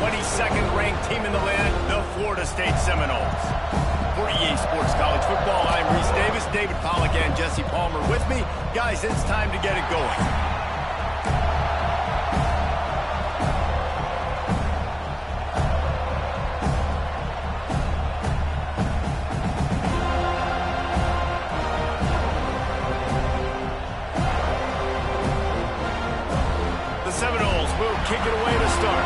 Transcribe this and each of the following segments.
22nd ranked team in the land, the Florida State Seminoles. For EA Sports College Football, I'm Reese Davis, David Pollack, and Jesse Palmer with me. Guys, it's time to get it going. The Seminoles will kick it away to start.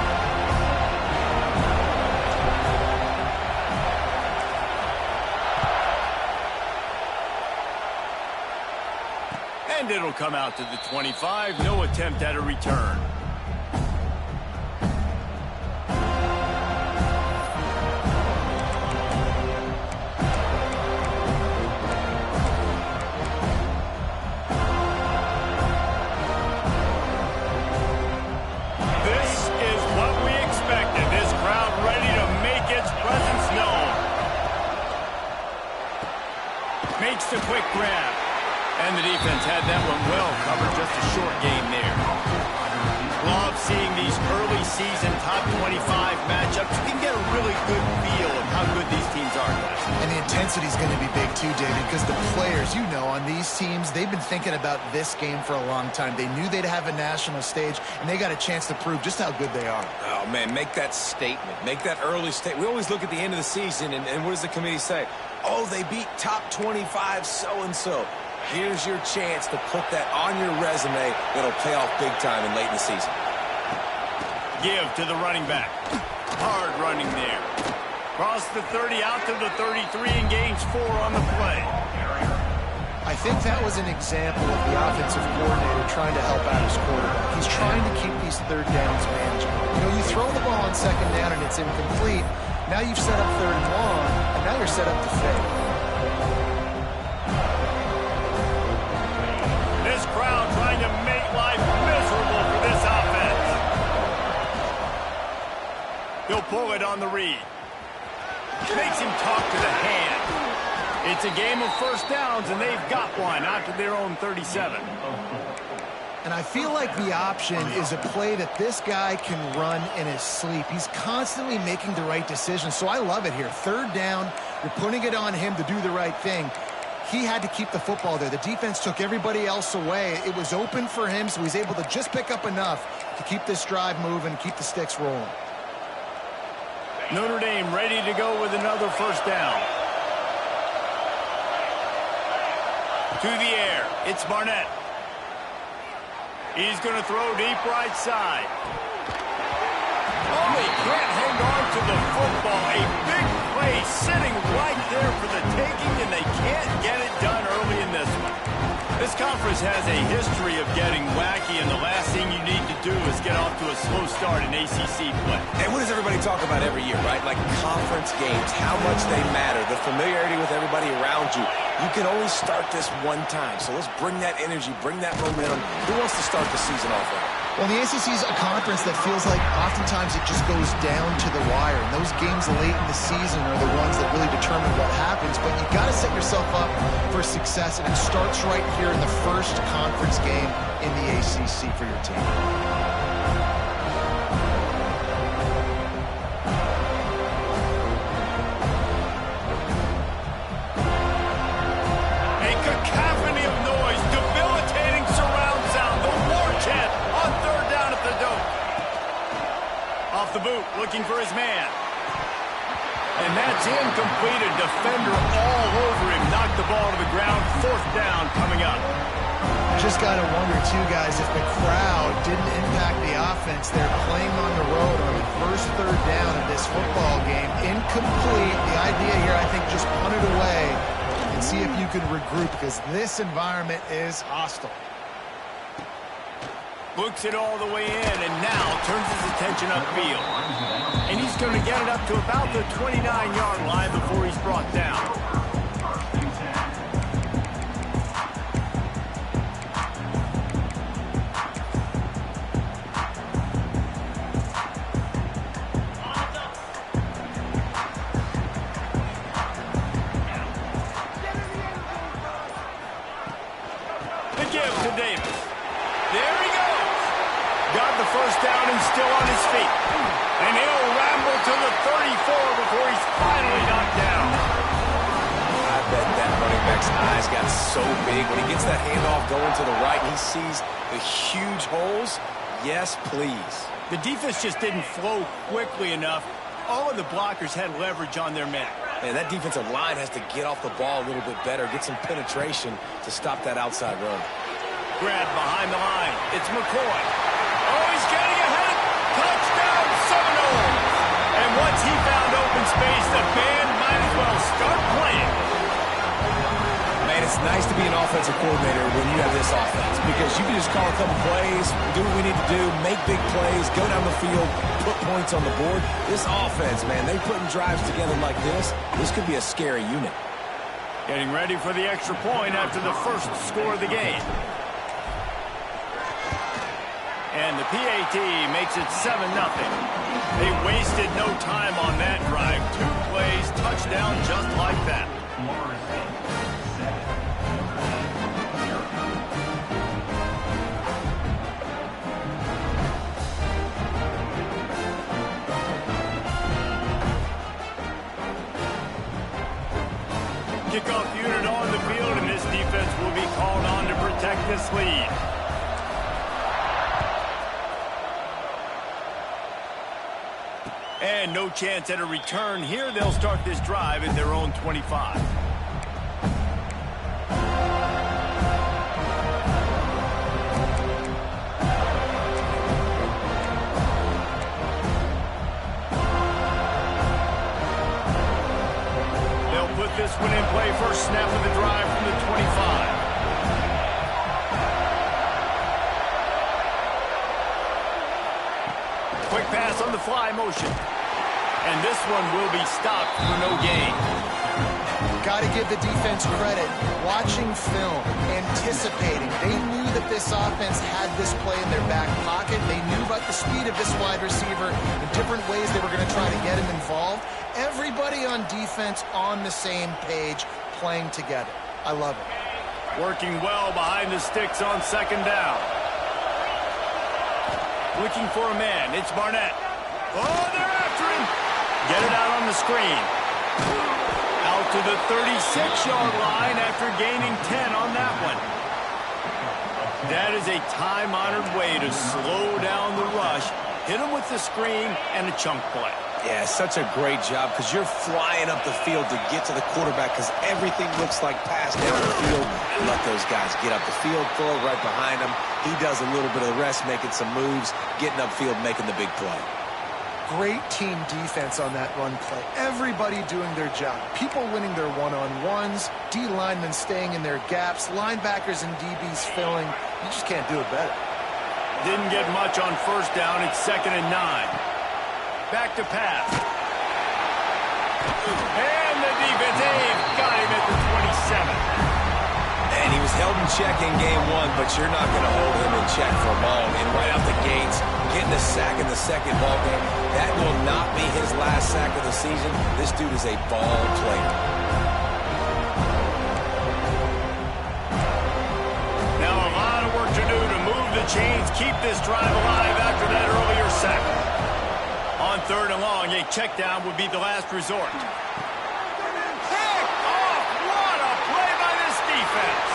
And it'll come out to the 25. No attempt at a return. This is what we expected. This crowd ready to make its presence known. Makes the quick grab. And the defense had that one well covered, just a short game there. Love seeing these early season top 25 matchups. You can get a really good feel of how good these teams are, guys. And the intensity is going to be big too, David, because the players, you know, on these teams, they've been thinking about this game for a long time. They knew they'd have a national stage, and they got a chance to prove just how good they are. Oh, man, make that statement. Make that early statement. We always look at the end of the season, and what does the committee say? Oh, they beat top 25 so-and-so. Here's your chance to put that on your resume that'll pay off big time and late in the season. Give to the running back. Hard running there. Cross the 30 out to the 33 and gains 4 on the play. I think that was an example of the offensive coordinator trying to help out his quarterback. He's trying to keep these third downs manageable. You know, you throw the ball on second down and it's incomplete. Now you've set up third and long, and now you're set up to fail. This crowd trying to make life miserable for this offense. He'll pull it on the read. Makes him talk to the hand. It's a game of first downs, and they've got one out to their own 37. And I feel like the option is a play that this guy can run in his sleep. He's constantly making the right decision, so I love it here. Third down, you're putting it on him to do the right thing. He had to keep the football there. The defense took everybody else away. It was open for him, so he's able to just pick up enough to keep this drive moving, keep the sticks rolling. Notre Dame ready to go with another first down. To the air, it's Barnett. He's going to throw deep right side. Oh, he can't hang on to the football. A big play sitting right there for the taking, and they can't get it done early in this one. This conference has a history of getting wacky, and the last thing you need to do is get off to a slow start in ACC play. And what does everybody talk about every year, right? Like conference games, how much they matter, the familiarity with everybody around you. You can only start this one time, so let's bring that energy, bring that momentum. Who wants to start the season off right? Well, the ACC is a conference that feels like oftentimes it just goes down to the wire. And those games late in the season are the ones that really determine what happens. But you got to set yourself up for success, and it starts right here in the first conference game in the ACC for your team. A cacophony of noise, debilitating surround sound, the war chant on third down at the dope. Off the boot, looking for his man. And that's incomplete. A defender all over him. Knocked the ball to the ground. Fourth down coming up. Just got to wonder, too, guys, if the crowd didn't impact the offense. They're playing on the road on the first third down of this football game. Incomplete. The idea here, I think, just punt it away and see if you could regroup, because this environment is hostile. Looks it all the way in, and now turns his attention upfield. And he's going to get it up to about the 29-yard line before he's brought down. The give to Davis. There he goes. Got the first down and still on his feet. And he'll to the 34 before he's finally knocked down. I bet that running back's eyes got so big when he gets that handoff going to the right and he sees the huge holes. Yes, please. The defense just didn't flow quickly enough. All of the blockers had leverage on their men. Man, that defensive line has to get off the ball a little bit better, get some penetration to stop that outside run. Grab behind the line. It's McCoy. Oh, he's getting ahead. Touchdown, Seminoles. And once he found open space, the band might as well start playing. Man, it's nice to be an offensive coordinator when you have this offense because you can just call a couple plays, do what we need to do, make big plays, go down the field, put points on the board. This offense, man, they putting drives together like this could be a scary unit. Getting ready for the extra point after the first score of the game. And the PAT makes it 7-0. They wasted no time on that drive. 2 plays, touchdown just like that. Kickoff unit on the field, and this defense will be called on to protect this lead. And no chance at a return here. They'll start this drive at their own 25. They'll put this one in play. First snap of the drive from the 25. Quick pass on the fly motion. And this one will be stopped for no gain. Got to give the defense credit. Watching film, anticipating. They knew that this offense had this play in their back pocket. They knew about the speed of this wide receiver, the different ways they were going to try to get him involved. Everybody on defense on the same page, playing together. I love it. Working well behind the sticks on second down. Looking for a man. It's Barnett. Oh, they're after him. Get it out on the screen. Out to the 36-yard line after gaining 10 on that one. That is a time-honored way to slow down the rush, hit him with the screen, and a chunk play. Yeah, such a great job because you're flying up the field to get to the quarterback because everything looks like pass down the field. And let those guys get up the field, throw it right behind him. He does a little bit of the rest, making some moves, getting upfield, making the big play. Great team defense on that run play. Everybody doing their job. People winning their one-on-ones, D linemen staying in their gaps, linebackers and DBs filling. You just can't do it better. Didn't get much on first down. It's 2nd and 9. Back to pass. And the defense, got him at the 27. And he was held in check in game 1, but you're not going to hold him in check for long. And right out the gates, getting a sack in the second ball game, that will not be his last sack of the season. This dude is a ball player. Now a lot of work to do to move the chains, keep this drive alive after that earlier sack. On 3rd and long, a check down would be the last resort. Pick off! What a play by this defense.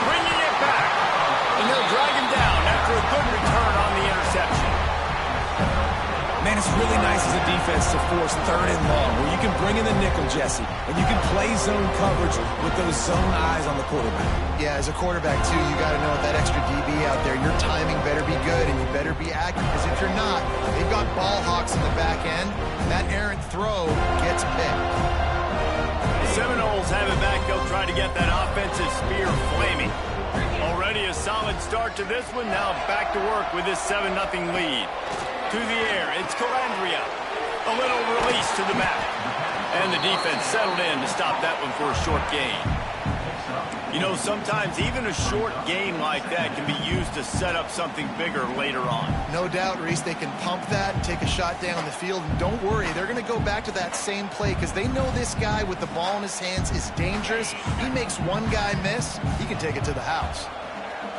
Bringing it back. And they'll drag him down after a good return on the interception. Man, it's really nice as a defense to force 3rd and long, where you can bring in the nickel, Jesse, and you can play zone coverage with those zone eyes on the quarterback. Yeah, as a quarterback, too, you got to know with that extra DB out there, your timing better be good and you better be accurate, because if you're not, they've got ball hawks in the back end, and that errant throw gets picked. The Seminoles have it back. They'll try to get that offensive spear flaming. Already a solid start to this one. Now back to work with this 7-0 lead. To the air, it's Calandria. A little release to the back. And the defense settled in to stop that one for a short gain. You know, sometimes even a short gain like that can be used to set up something bigger later on. No doubt, Reese, they can pump that and take a shot down the field. And don't worry, they're going to go back to that same play because they know this guy with the ball in his hands is dangerous. He makes one guy miss, he can take it to the house.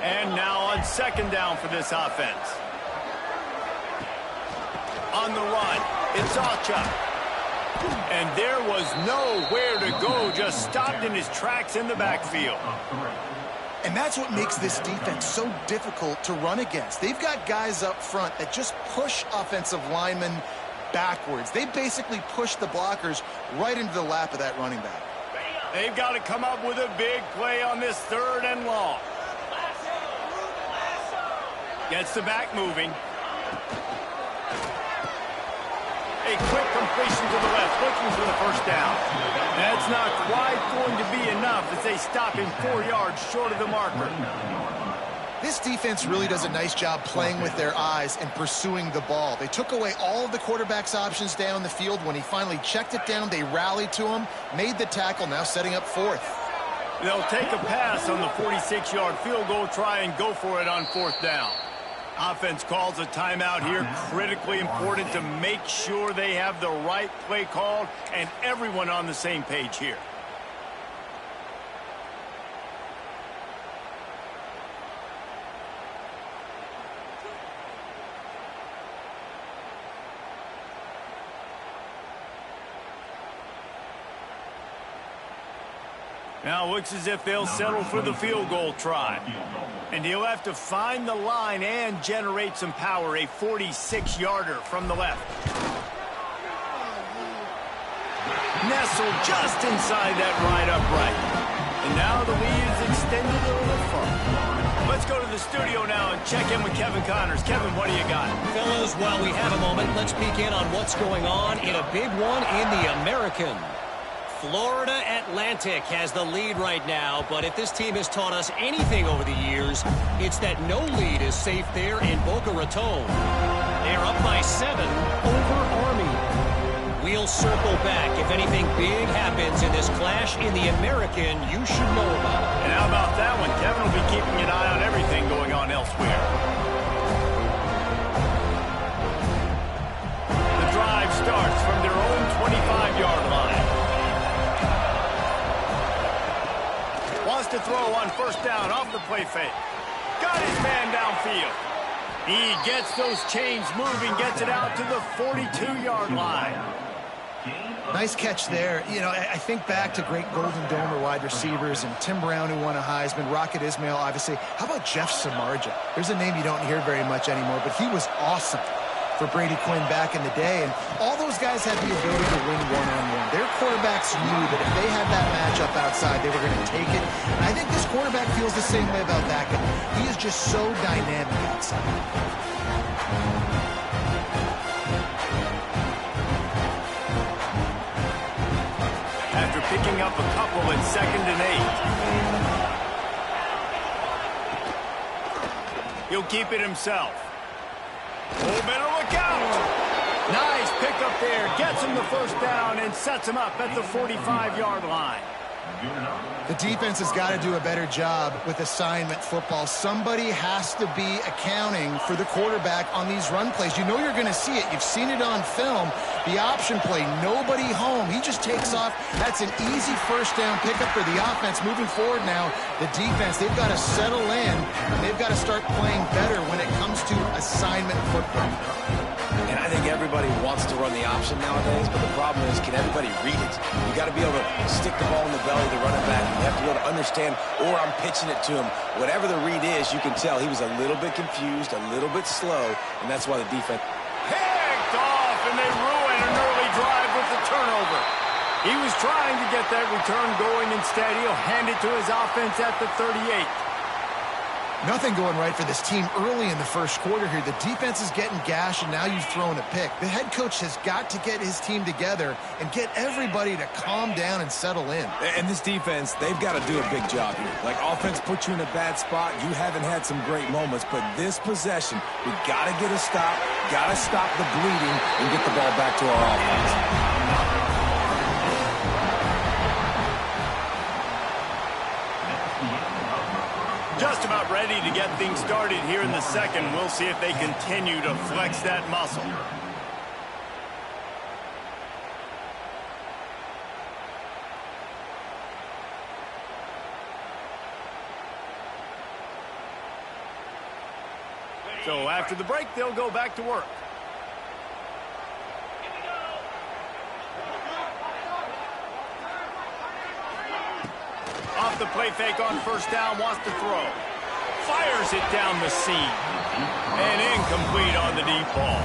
And now on 2nd down for this offense. On the run, It's Ocha. And there was nowhere to go, just stopped in his tracks in the backfield. And that's what makes this defense so difficult to run against. They've got guys up front that just push offensive linemen backwards. They basically push the blockers right into the lap of that running back. They've got to come up with a big play on this 3rd and long. Gets the back moving. A quick completion to the left, looking for the first down. That's not quite going to be enough as they stop him 4 yards short of the marker. This defense really does a nice job playing with their eyes and pursuing the ball. They took away all of the quarterback's options down the field. When he finally checked it down, they rallied to him, made the tackle, now setting up 4th. They'll take a pass on the 46-yard field goal, try and go for it on 4th down. Offense calls a timeout here, critically important to make sure they have the right play called and everyone on the same page here. Now looks as if they'll settle for the field goal try. And he'll have to find the line and generate some power. A 46-yarder from the left. Nestled just inside that right upright. And now the lead is extended a little further. Let's go to the studio now and check in with Kevin Connors. Kevin, what do you got? Fellas, while we have a moment, let's peek in on what's going on in a big one in the American. Florida Atlantic has the lead right now, but if this team has taught us anything over the years, it's that no lead is safe there in Boca Raton. They're up by 7 over Army. We'll circle back. If anything big happens in this clash in the American, you should know about it. And how about that one? Kevin will be keeping an eye on everything going on elsewhere. The drive starts from their own 25-yard line. Wants to throw on 1st down off the play fake. Got his man downfield. He gets those chains moving, gets it out to the 42-yard line. Nice catch there. You know, I think back to great Golden Domer wide receivers and Tim Brown, who won a Heisman, Rocket Ismail, obviously. How about Jeff Samardzija? There's a name you don't hear very much anymore, but he was awesome for Brady Quinn back in the day, and all those guys had the ability to win one-on-one. Their quarterbacks knew that if they had that matchup outside, they were going to take it. And I think this quarterback feels the same way about that guy. He is just so dynamic outside. After picking up a couple in 2nd and 8. He'll keep it himself. Oh, better look out. Nice pickup there. Gets him the 1st down and sets him up at the 45-yard line. The defense has got to do a better job with assignment football. Somebody has to be accounting for the quarterback on these run plays. You know you're going to see it. You've seen it on film. The option play, nobody home. He just takes off. That's an easy 1st down pickup for the offense. Moving forward now, the defense, they've got to settle in, and they've got to start playing better when it comes to assignment football. And I think everybody wants to run the option nowadays, but the problem is, can everybody read it? You got to be able to stick the ball in the belly of the running back. You have to be able to understand, or I'm pitching it to him. Whatever the read is, you can tell he was a little bit confused, a little bit slow, and that's why the defense Picked off, and they ruin an early drive with the turnover. He was trying to get that return going. Instead, he'll hand it to his offense at the 38. Nothing going right for this team early in the 1st quarter here. The defense is getting gashed, and now you've thrown a pick. The head coach has got to get his team together and get everybody to calm down and settle in. And this defense, they've got to do a big job here. Like, offense put you in a bad spot. You haven't had some great moments, but this possession, we got to get a stop, got to stop the bleeding, and get the ball back to our offense. Just about ready to get things started here in the 2nd. We'll see if they continue to flex that muscle. So after the break, they'll go back to work. off the play fake on first down, wants to throw. Fires it down the seam. And incomplete on the deep ball.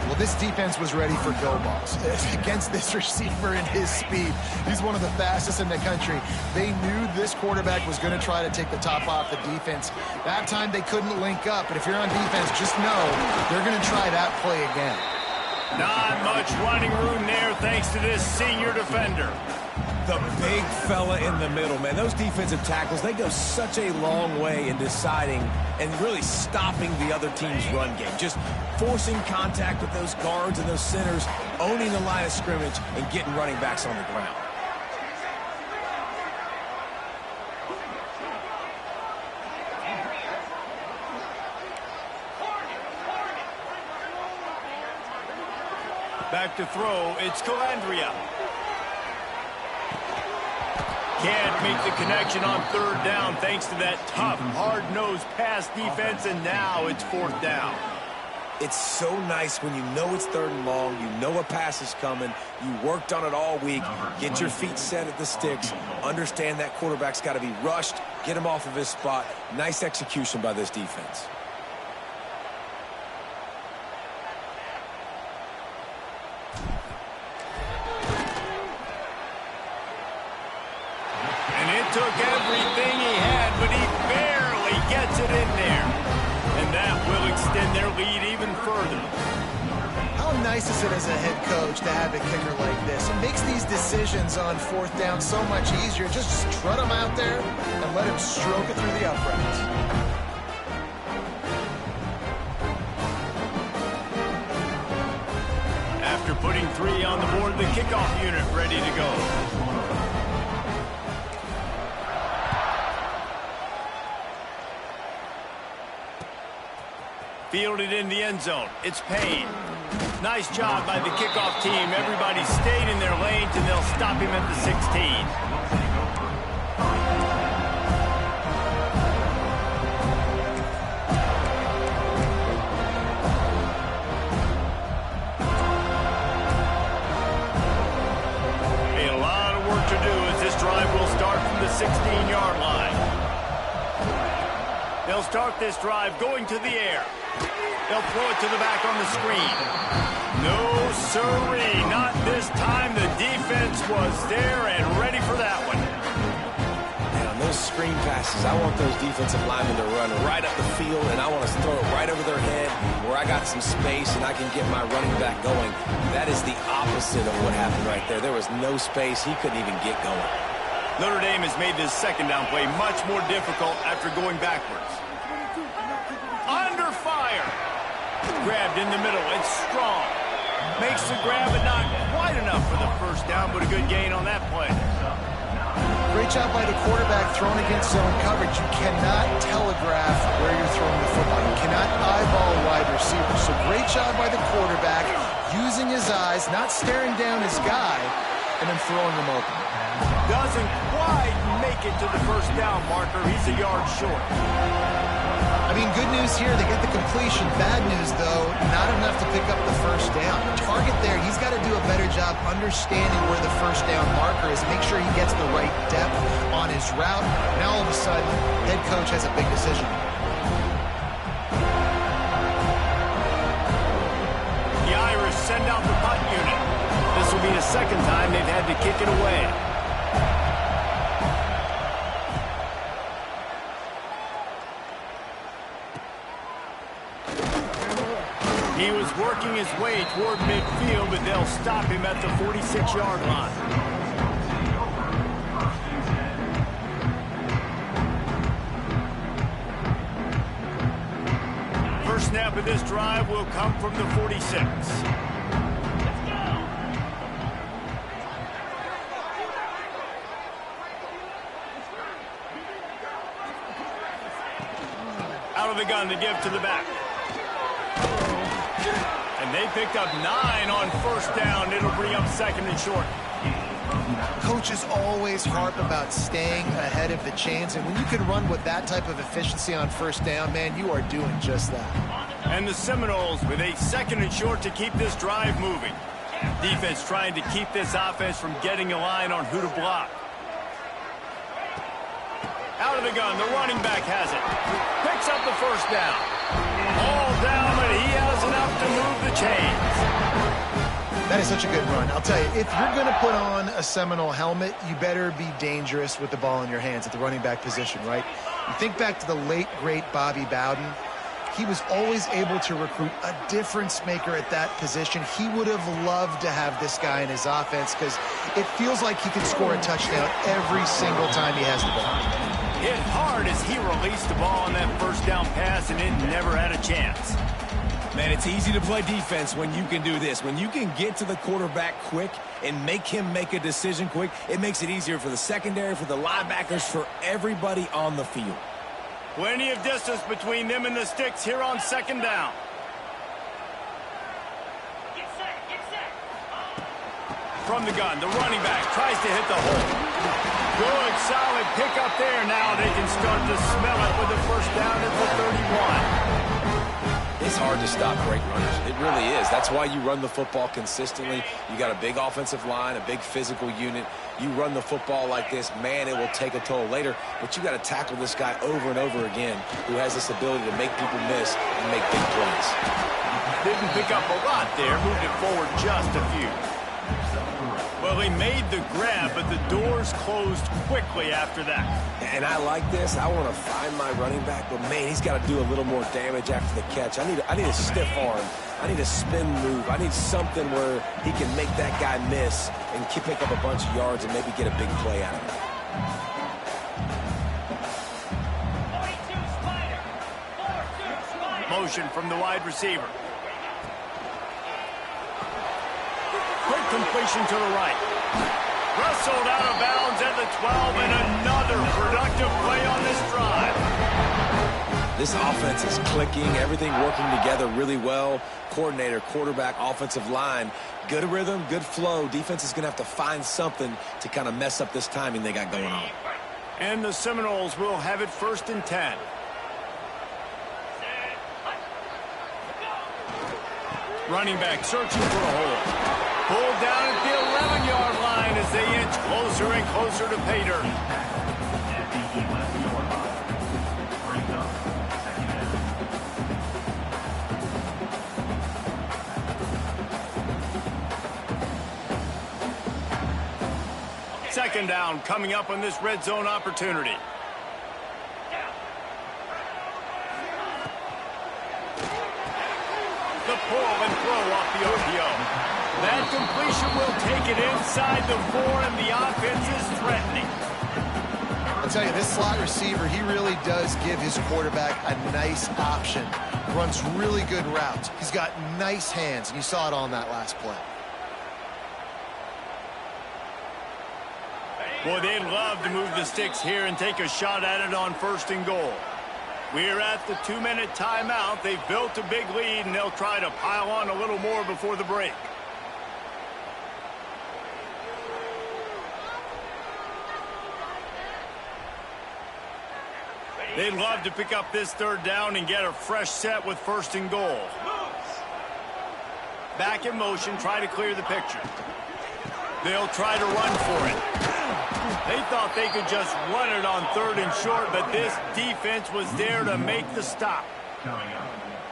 Well, this defense was ready for go balls against this receiver and his speed. He's one of the fastest in the country. They knew this quarterback was going to try to take the top off the defense. That time they couldn't link up, but if you're on defense, just know they're going to try that play again. Not much running room there thanks to this senior defender. The big fella in the middle, man. Those defensive tackles, they go such a long way in deciding and really stopping the other team's run game. Just forcing contact with those guards and those centers, owning the line of scrimmage, and getting running backs on the ground. Back to throw, it's Calandria. Can't make the connection on third down thanks to that tough, hard-nosed pass defense, and now it's fourth down. It's so nice when you know it's third and long, you know a pass is coming, you worked on it all week, get your feet set at the sticks, understand that quarterback's got to be rushed, get him off of his spot. Nice execution by this defense. Took everything he had, but he barely gets it in there. And that will extend their lead even further. How nice is it as a head coach to have a kicker like this? It makes these decisions on fourth down so much easier. Just strut him out there and let him stroke it through the uprights. After putting 3 on the board, the kickoff unit ready to go. Fielded in the end zone. It's Payne. Nice job by the kickoff team. Everybody stayed in their lanes, and they'll stop him at the 16. A lot of work to do as this drive will start from the 16-yard line. They'll start this drive going to the air. They'll throw it to the back on the screen. No, sirree, not this time. The defense was there and ready for that one. And on those screen passes, I want those defensive linemen to run right up the field, and I want to throw it right over their head where I got some space and I can get my running back going. That is the opposite of what happened right there. There was no space. He couldn't even get going. Notre Dame has made this second down play much more difficult after going backwards. Under fire. Grabbed in the middle. It's strong. Makes the grab, but not quite enough for the first down, but a good gain on that play. Great job by the quarterback thrown against zone coverage. You cannot telegraph where you're throwing the football. You cannot eyeball a wide receiver. So great job by the quarterback using his eyes, not staring down his guy, and then throwing him open. Doesn't quite make it to the first down marker. He's a yard short. I mean, good news here, they get the completion. Bad news, though, not enough to pick up the first down. Target there, he's got to do a better job understanding where the first down marker is. Make sure he gets the right depth on his route. Now, all of a sudden, head coach has a big decision. The Irish send out the punt unit. This will be the second time they've had to kick it away. He was working his way toward midfield, but they'll stop him at the 46-yard line. First snap of this drive will come from the 46. Out of the gun to give to the back. And they picked up 9 on first down. It'll bring up second and short. Coaches always harp about staying ahead of the chains, and when you can run with that type of efficiency on first down, man, you are doing just that. And the Seminoles with a second and short to keep this drive moving. Defense trying to keep this offense from getting a line on who to block. Out of the gun, the running back has it. Picks up the first down. All down, but he has enough to move the chains. That is such a good run. I'll tell you, if you're going to put on a Seminole helmet, you better be dangerous with the ball in your hands at the running back position, right? You think back to the late, great Bobby Bowden. He was always able to recruit a difference maker at that position. He would have loved to have this guy in his offense because it feels like he can score a touchdown every single time he has the ball. Hit hard as he released the ball on that first down pass, and it never had a chance. Man, it's easy to play defense when you can do this. When you can get to the quarterback quick and make him make a decision quick, it makes it easier for the secondary, for the linebackers, for everybody on the field. Plenty of distance between them and the sticks here on second down. From the gun, the running back tries to hit the hole. Good, solid pickup there. Now they can start to smell it with the first down at the 31. It's hard to stop great runners. It really is. That's why you run the football consistently. You got a big offensive line, a big physical unit. You run the football like this, man, it will take a toll later. But you got to tackle this guy over and over again who has this ability to make people miss and make big plays. Didn't pick up a lot there. Moved it forward just a few. Well, he made the grab, but the doors closed quickly after that. And I like this. I want to find my running back, but, man, he's got to do a little more damage after the catch. I need a stiff arm. I need a spin move. I need something where he can make that guy miss and pick up a bunch of yards and maybe get a big play out of it. Motion from the wide receiver. Quick completion to the right. Wrestled out of bounds at the 12, and another productive play on this drive. This offense is clicking, everything working together really well. Coordinator, quarterback, offensive line, good rhythm, good flow. Defense is going to have to find something to kind of mess up this timing they got going on. And the Seminoles will have it 1st and 10. Running back searching for a hole. Pulled down at the 11-yard line as they inch closer and closer to pay dirt. Second down coming up on this red zone opportunity. The pull and throw off the RPO. That completion will take it inside the 4, and the offense is threatening. I'll tell you, this slot receiver, he really does give his quarterback a nice option. Runs really good routes. He's got nice hands, and you saw it on that last play. Boy, they'd love to move the sticks here and take a shot at it on 1st and goal. We're at the 2-minute timeout. They've built a big lead, and they'll try to pile on a little more before the break. They'd love to pick up this 3rd down and get a fresh set with 1st and goal. Back in motion, try to clear the picture. They'll try to run for it. They thought they could just run it on 3rd and short, but this defense was there to make the stop.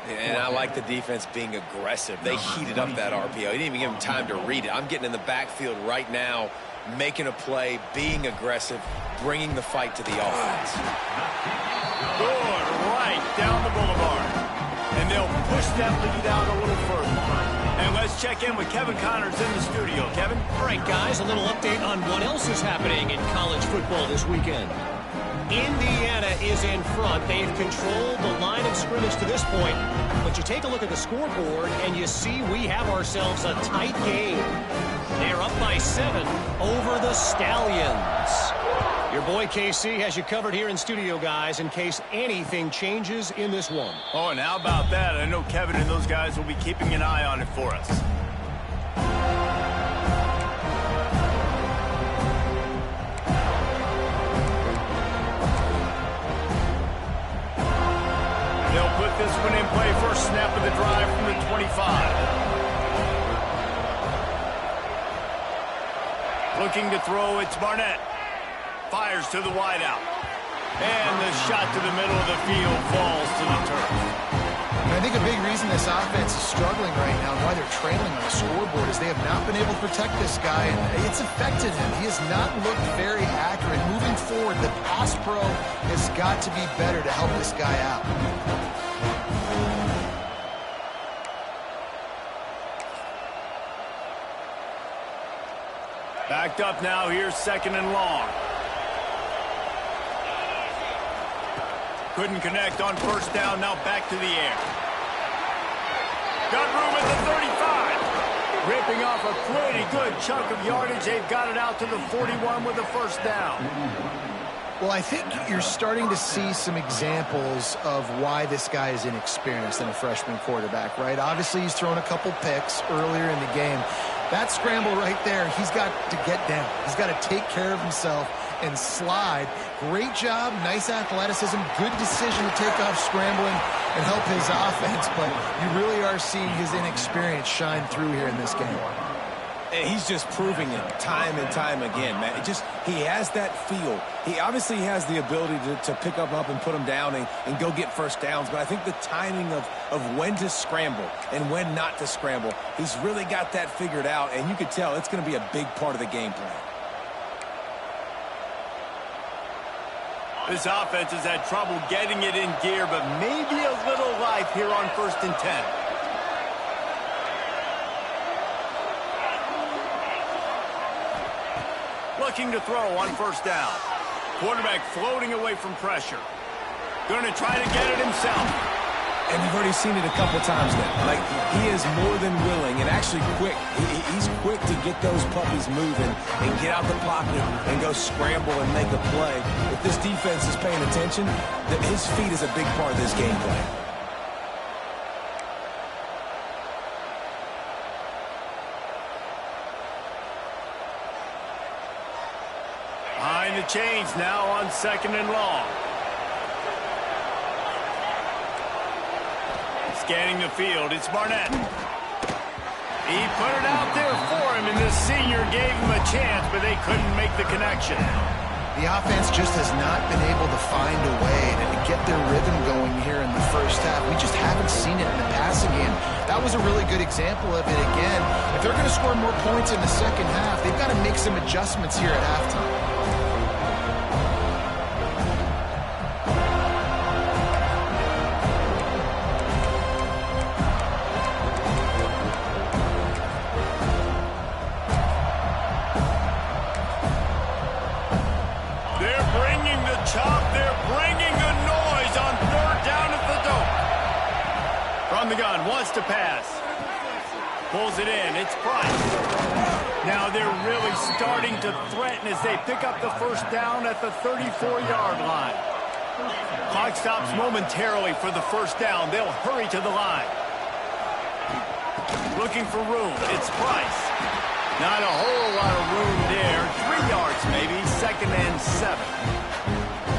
And I like the defense being aggressive. They heated up that RPO. He didn't even give him time to read it. I'm getting in the backfield right now, making a play, being aggressive, bringing the fight to the offense. Good, right down the boulevard. And they'll push that lead out a little further. And let's check in with Kevin Connors in the studio. Kevin? All right, guys, a little update on what else is happening in college football this weekend. Indiana is in front. They've controlled the line of scrimmage to this point. But you take a look at the scoreboard, and you see we have ourselves a tight game. They're up by 7 over the Stallions. Your boy KC has you covered here in studio, guys, in case anything changes in this one. Oh, and how about that? I know Kevin and those guys will be keeping an eye on it for us. They'll put this one in play. First snap of the drive from the 25. Looking to throw, it's Barnett. Fires to the wideout. And the shot to the middle of the field falls to the turf. And I think a big reason this offense is struggling right now and why they're trailing on the scoreboard is they have not been able to protect this guy, and it's affected him. He has not looked very accurate. Moving forward, the pass pro has got to be better to help this guy out. Backed up now, here's 2nd and long. Couldn't connect on 1st down, now back to the air. Got room at the 35. Ripping off a pretty good chunk of yardage. They've got it out to the 41 with a 1st down. Well, I think you're starting to see some examples of why this guy is inexperienced in a freshman quarterback, right? Obviously, he's thrown a couple picks earlier in the game. That scramble right there, he's got to get down. He's got to take care of himself and slide. Great job, nice athleticism, good decision to take off scrambling and help his offense, but you really are seeing his inexperience shine through here in this game. And he's just proving it time and time again, man. He has that feel. He obviously has the ability to pick up and put him down and go get 1st downs, but I think the timing of when to scramble and when not to scramble, he's really got that figured out, and you could tell it's going to be a big part of the game plan. This offense has had trouble getting it in gear, but maybe a little life here on 1st and 10. Looking to throw on 1st down. Quarterback floating away from pressure. Going to try to get it himself. And we've already seen it a couple times now. Like, he is more than willing and actually quick. He's quick to get those puppies moving and get out the pocket and go scramble and make a play. If this defense is paying attention, his feet is a big part of this game plan. Behind the chains now on 2nd and long. Scanning the field, it's Barnett. He put it out there for him, and this senior gave him a chance, but they couldn't make the connection. The offense just has not been able to find a way to get their rhythm going here in the 1st half. We just haven't seen it in the passing game. That was a really good example of it again. If they're going to score more points in the 2nd half, they've got to make some adjustments here at halftime. The gun wants to pass. Pulls it in. It's Price. Now they're really starting to threaten as they pick up the 1st down at the 34-yard line. Clock stops momentarily for the 1st down. They'll hurry to the line. Looking for room. It's Price. Not a whole lot of room there. 3 yards maybe. 2nd and 7.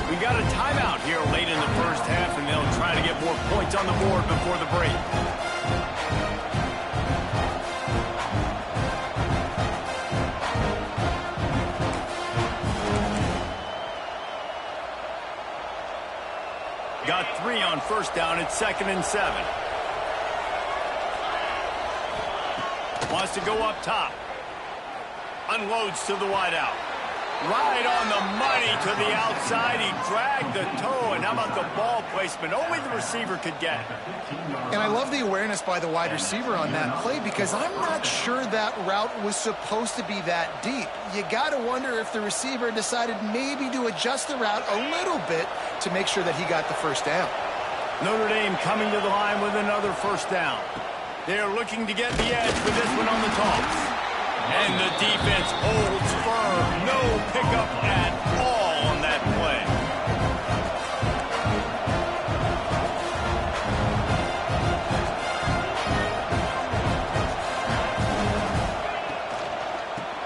We got a timeout here late in the 1st half, and they'll try to get more points on the board before the break. Got 3 on 1st down at 2nd and 7. Wants to go up top. Unloads to the wideout. Right on the money to the outside. He dragged the toe, and how about the ball placement? Only the receiver could get. And I love the awareness by the wide receiver on that play because I'm not sure that route was supposed to be that deep. You got to wonder if the receiver decided maybe to adjust the route a little bit to make sure that he got the 1st down. Notre Dame coming to the line with another 1st down. They're looking to get the edge for this one on the toss. And the defense holds firm. No pickup at all on that play.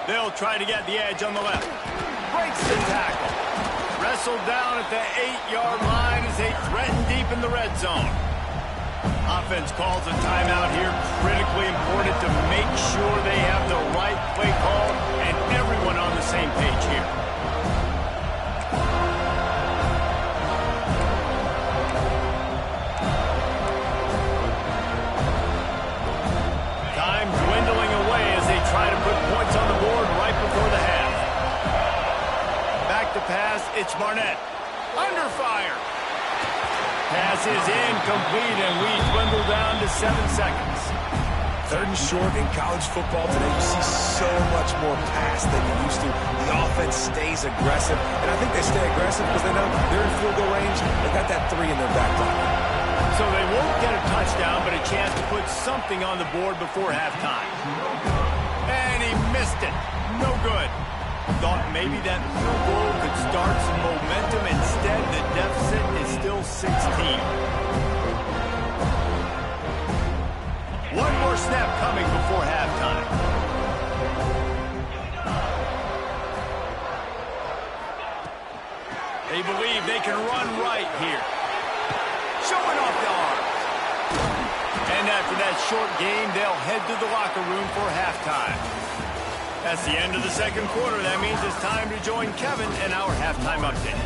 They'll try to get the edge on the left. Breaks the tackle. Wrestled down at the 8-yard line as they threaten deep in the red zone. Offense calls a timeout here. Critically important to make sure they have the right play call and everyone on the same page here. pass. It's Barnett. Under fire. Pass is incomplete, and we dwindle down to 7 seconds. 3rd and short in college football today. You see so much more pass than you used to. The offense stays aggressive, and I think they stay aggressive because they know they're in field goal range. They got that 3 in their back pocket. So they won't get a touchdown, but a chance to put something on the board before halftime. And he missed it. No good. Thought maybe that field goal could start some momentum. Instead, the deficit is still 16. One more snap coming before halftime. They believe they can run right here. Showing off the arms. And after that short game, they'll head to the locker room for halftime. That's the end of the 2nd quarter. That means it's time to join Kevin in our halftime update.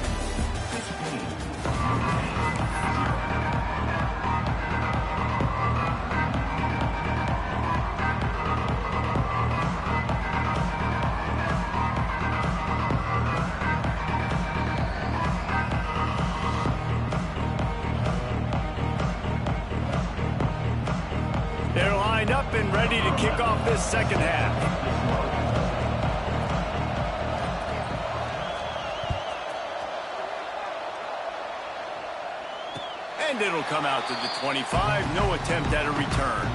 They're lined up and ready to kick off this 2nd half. And it'll come out to the 25. No attempt at a return.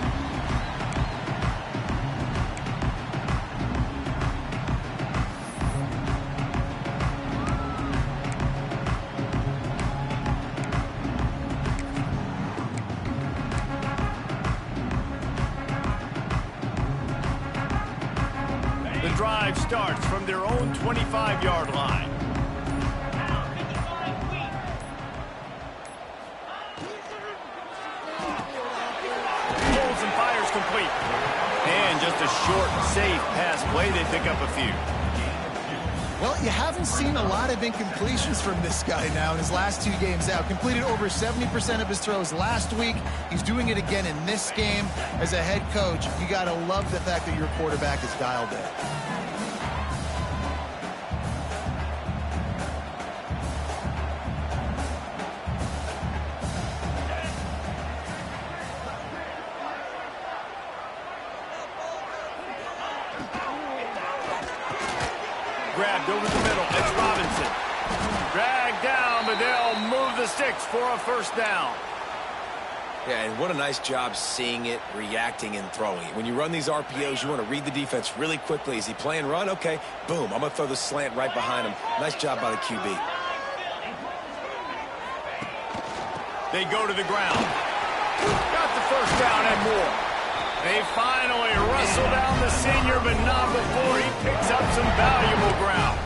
The drive starts from their own 25-yard line. Complete. And just a short, safe pass play. They pick up a few. Well, you haven't seen a lot of incompletions from this guy now in his last 2 games out. Completed over 70% of his throws last week. He's doing it again in this game. As a head coach, you got to love the fact that your quarterback is dialed in. Grabbed over the middle. It's Robinson. Dragged down, but they'll move the sticks for a 1st down. Yeah, and what a nice job seeing it, reacting, and throwing it. When you run these RPOs, you want to read the defense really quickly. Is he playing run? Okay, boom. I'm going to throw the slant right behind him. Nice job by the QB. They go to the ground. Got the 1st down and more. They finally wrestle down the senior, but not before he picks up some valuable ground.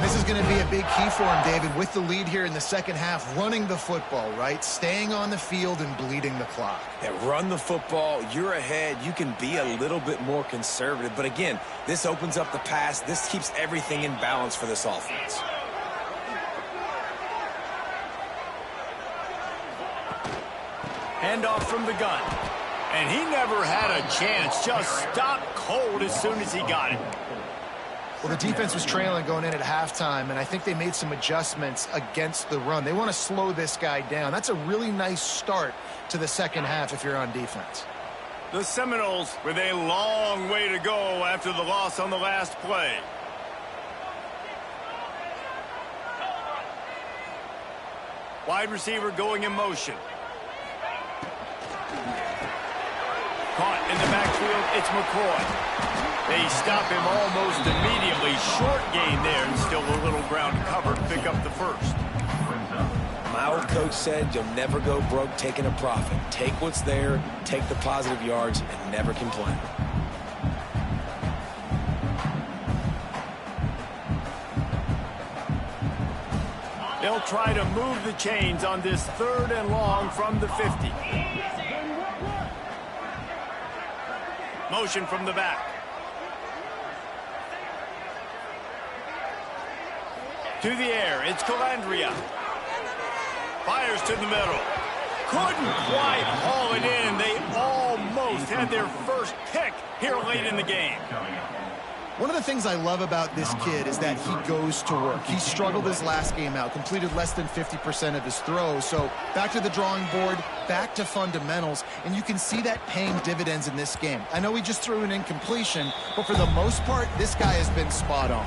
This is going to be a big key for him, David, with the lead here in the 2nd half, running the football, right? Staying on the field and bleeding the clock. Yeah, run the football. You're ahead. You can be a little bit more conservative. But again, this opens up the pass. This keeps everything in balance for this offense. Handoff from the gun. And he never had a chance. Just stopped cold as soon as he got it. Well, the defense was trailing going in at halftime, and I think they made some adjustments against the run. They want to slow this guy down. That's a really nice start to the 2nd half if you're on defense. The Seminoles with a long way to go after the loss on the last play. Wide receiver going in motion. Caught in the backfield, it's McCoy. They stop him almost immediately. Short gain there, and still a little ground covered. Pick up the 1st. My old coach said you'll never go broke taking a profit. Take what's there, take the positive yards, and never complain. They'll try to move the chains on this 3rd and long from the 50. Motion from the back. To the air, it's Calandria. Fires to the middle. Couldn't quite haul it in. They almost had their 1st pick here late in the game. One of the things I love about this kid is that he goes to work. He struggled his last game out, completed less than 50% of his throws. So back to the drawing board, back to fundamentals, and you can see that paying dividends in this game. I know he just threw an incompletion, but for the most part, this guy has been spot on.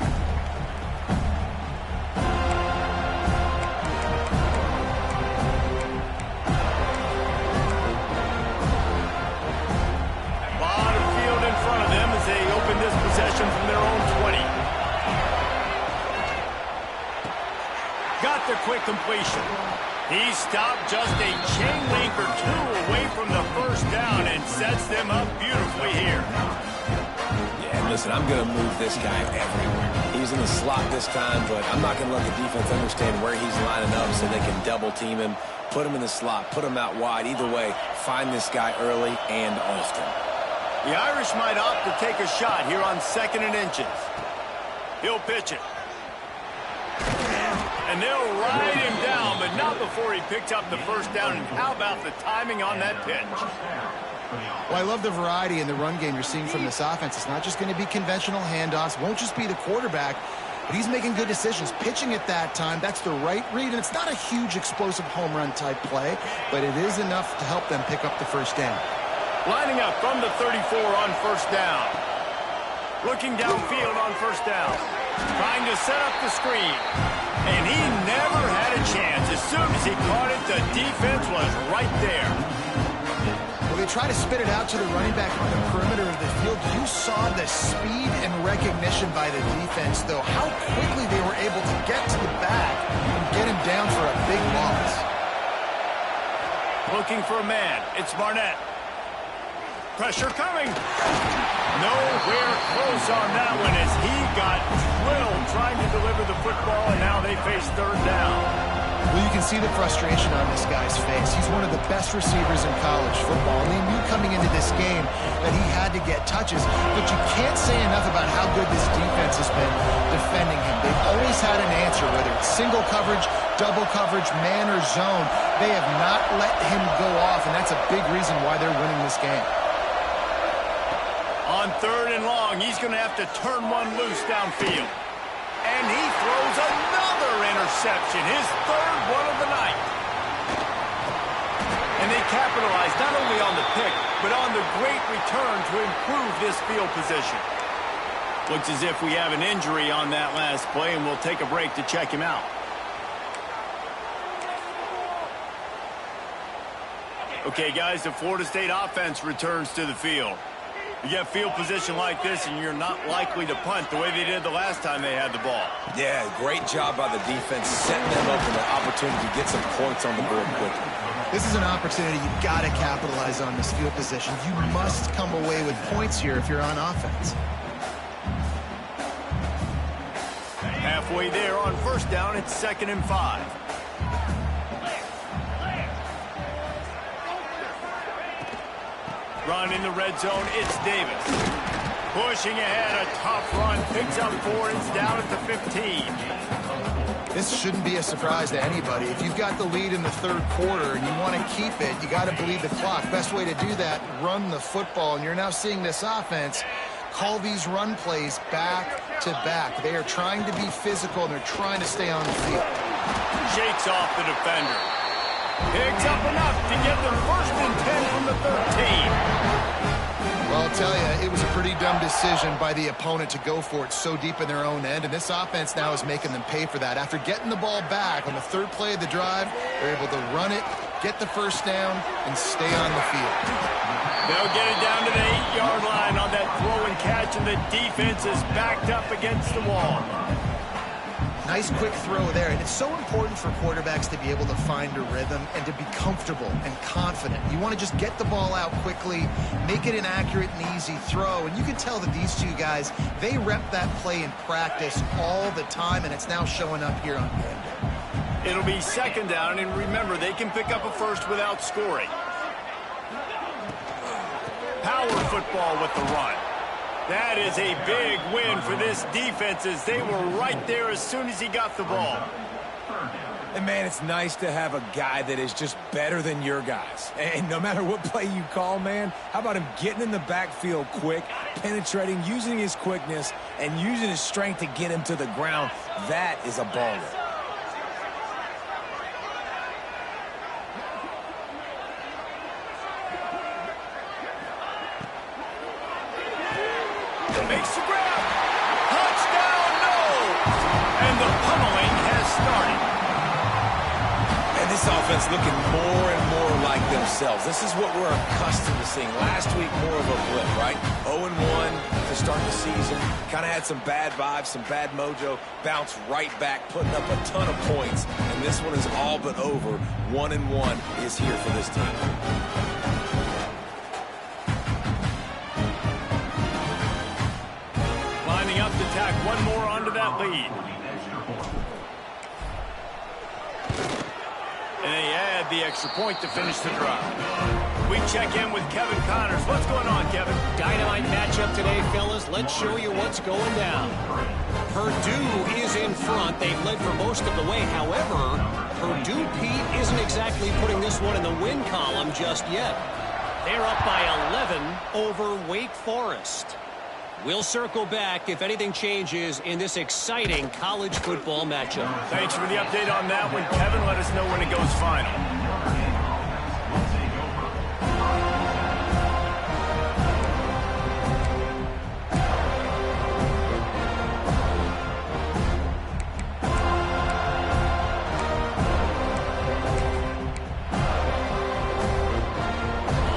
From their own 20. Got the quick completion. He stopped just a chain link or two away from the first down and sets them up beautifully here. Yeah, listen, I'm going to move this guy everywhere. He's in the slot this time, but I'm not going to let the defense understand where he's lining up so they can double team him, put him in the slot, put him out wide. Either way, find this guy early and often. The Irish might opt to take a shot here on 2nd and inches. He'll pitch it. And they'll ride him down, but not before he picks up the first down. And how about the timing on that pitch? Well, I love the variety in the run game you're seeing from this offense. It's not just going to be conventional handoffs. Won't just be the quarterback, but he's making good decisions. Pitching at that time, that's the right read. And it's not a huge explosive home run type play, but it is enough to help them pick up the first down. Lining up from the 34 on first down. Looking downfield on first down. Trying to set up the screen. And he never had a chance. As soon as he caught it, the defense was right there. Well, they try to spit it out to the running back on the perimeter of the field. You saw the speed and recognition by the defense, though. How quickly they were able to get to the back and get him down for a big loss. Looking for a man. It's Barnett. Pressure coming. Nowhere close on that one as he got drilled trying to deliver the football, and now they face third down. Well, you can see the frustration on this guy's face. He's one of the best receivers in college football, and he knew coming into this game that he had to get touches, but you can't say enough about how good this defense has been defending him. They've always had an answer, whether it's single coverage, double coverage, man, or zone. They have not let him go off, and that's a big reason why they're winning this game. On 3rd and long, he's going to have to turn one loose downfield. And he throws another interception, his 3rd one of the night. And they capitalize not only on the pick, but on the great return to improve this field position. Looks as if we have an injury on that last play, and we'll take a break to check him out. Okay, guys, the Florida State offense returns to the field. You get field position like this, and you're not likely to punt the way they did the last time they had the ball. Yeah, great job by the defense, setting them up with an opportunity to get some points on the board quickly. This is an opportunity you've got to capitalize on this field position. You must come away with points here if you're on offense. Halfway there on first down, it's 2nd and 5. Run in the red zone, it's Davis. Pushing ahead, a tough run, picks up 4, it's down at the 15. This shouldn't be a surprise to anybody. If you've got the lead in the 3rd quarter and you want to keep it, you got to bleed the clock. Best way to do that, run the football. And you're now seeing this offense call these run plays back to back. They are trying to be physical, and they're trying to stay on the field. Shakes off the defender. Picks up enough to get them 1st and 10 from the 13. Well, I'll tell you, it was a pretty dumb decision by the opponent to go for it so deep in their own end, and this offense now is making them pay for that. After getting the ball back on the 3rd play of the drive, they're able to run it, get the first down, and stay on the field. They'll get it down to the 8-yard line on that throw and catch, and the defense is backed up against the wall. Nice quick throw there, and it's so important for quarterbacks to be able to find a rhythm and to be comfortable and confident. You want to just get the ball out quickly, make it an accurate and easy throw, and you can tell that these two guys, they rep that play in practice all the time, and it's now showing up here on game day. It'll be 2nd down, and remember, they can pick up a first without scoring. Power football with the run. That is a big win for this defense as they were right there as soon as he got the ball. And, man, it's nice to have a guy that is just better than your guys. And no matter what play you call, man, how about him getting in the backfield quick, penetrating, using his quickness, and using his strength to get him to the ground? That is a baller. Makes the grab. Touchdown, no! And the pummeling has started. And this offense looking more and more like themselves. This is what we're accustomed to seeing. Last week, more of a blip, right? 0-1 to start the season. Kind of had some bad vibes, some bad mojo. Bounced right back, putting up a ton of points. And this one is all but over. 1-1 is here for this team. Lining up to tack one more onto that lead. And they add the extra point to finish the drive. We check in with Kevin Connors. What's going on, Kevin? Dynamite matchup today, fellas. Let's show you what's going down. Purdue is in front. They've led for most of the way. However, Purdue, Pete, isn't exactly putting this one in the win column just yet. They're up by 11 over Wake Forest. We'll circle back if anything changes in this exciting college football matchup. Thanks for the update on that one, Kevin. Let us know when it goes final.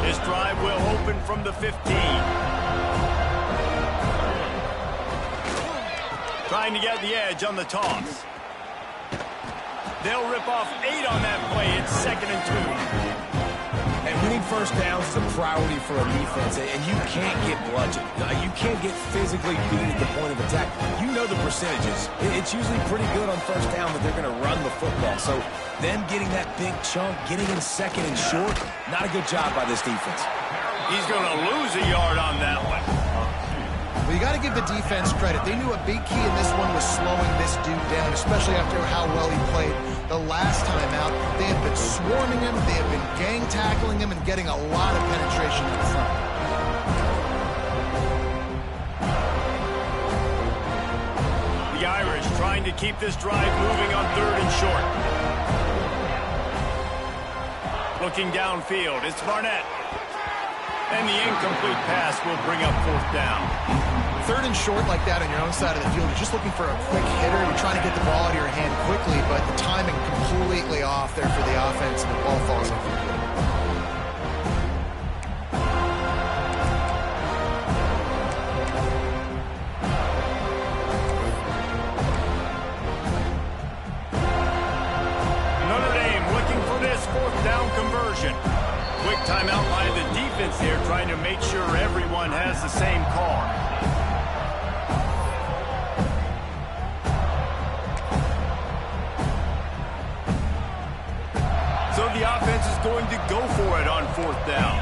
This drive will open from the 15. Trying to get the edge on the toss. They'll rip off 8 on that play. It's 2nd and 2. And winning first downs is a priority for a defense, and you can't get bludgeoned. You can't get physically beat at the point of attack. You know the percentages. It's usually pretty good on first down that they're going to run the football. So them getting that big chunk, getting in 2nd and short, not a good job by this defense. He's going to lose a yard on that one. Well, you got to give the defense credit. They knew a big key in this one was slowing this dude down, especially after how well he played the last time out. They have been swarming him, they have been gang tackling him, and getting a lot of penetration in the front. The Irish trying to keep this drive moving on 3rd and short. Looking downfield, it's Barnett. And the incomplete pass will bring up 4th down. 3rd and short like that on your own side of the field, you're just looking for a quick hitter. You're trying to get the ball out of your hand quickly, but the timing completely off there for the offense, and the ball falls incomplete. Notre Dame looking for this 4th down conversion. Quick timeout by the defense here, trying to make sure everyone has the same call. So the offense is going to go for it on 4th down.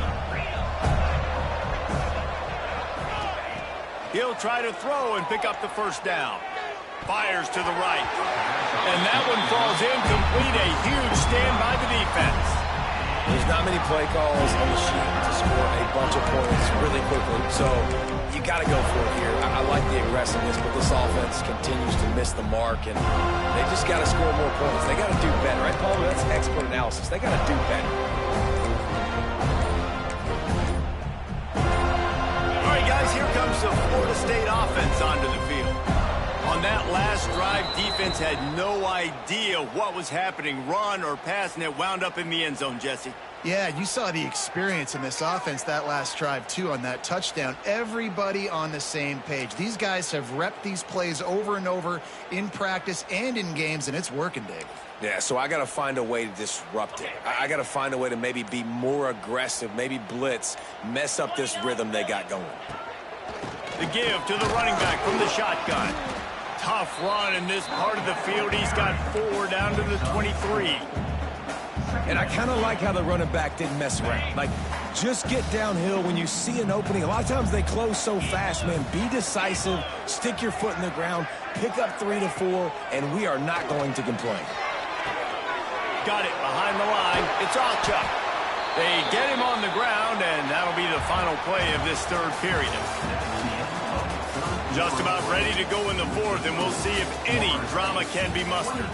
He'll try to throw and pick up the 1st down. Fires to the right. And that one falls incomplete. A huge stand by the defense. There's not many play calls on the sheet to score a bunch of points really quickly, so you got to go for it here. I like the aggressiveness, but this offense continues to miss the mark, and they just got to score more points. They got to do better, right, Paul? That's expert analysis. They got to do better. All right, guys, here comes the Florida State offense onto the field. On that last drive, defense had no idea what was happening, run or pass, and it wound up in the end zone, Jesse. Yeah, you saw the experience in this offense that last drive, too, on that touchdown. Everybody on the same page. These guys have repped these plays over and over in practice and in games, and it's working, Dave. Yeah, so I got to find a way to disrupt it. I got to find a way to maybe be more aggressive, maybe blitz, mess up this rhythm they got going. The give to the running back from the shotgun. Tough run in this part of the field. He's got 4 down to the 23. And I kind of like how the running back didn't mess around. Like, just get downhill when you see an opening. A lot of times they close so fast, man. Be decisive, stick your foot in the ground, pick up 3 to 4, and we are not going to complain. Got it behind the line. It's Chuck. They get him on the ground, and that'll be the final play of this third period. Just about ready to go in the fourth, and we'll see if any drama can be mustered.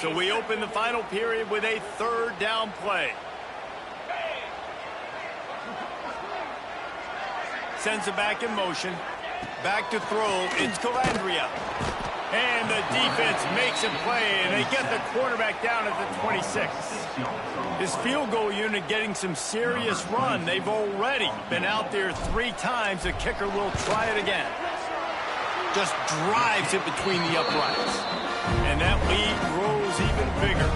So we open the final period with a third down play. Sends it back in motion. Back to throw. It's Calandria. And the defense makes him play, and they get the quarterback down at the 26. His field goal unit getting some serious run. They've already been out there 3 times. The kicker will try it again. Just drives it between the uprights. And that lead grows even bigger.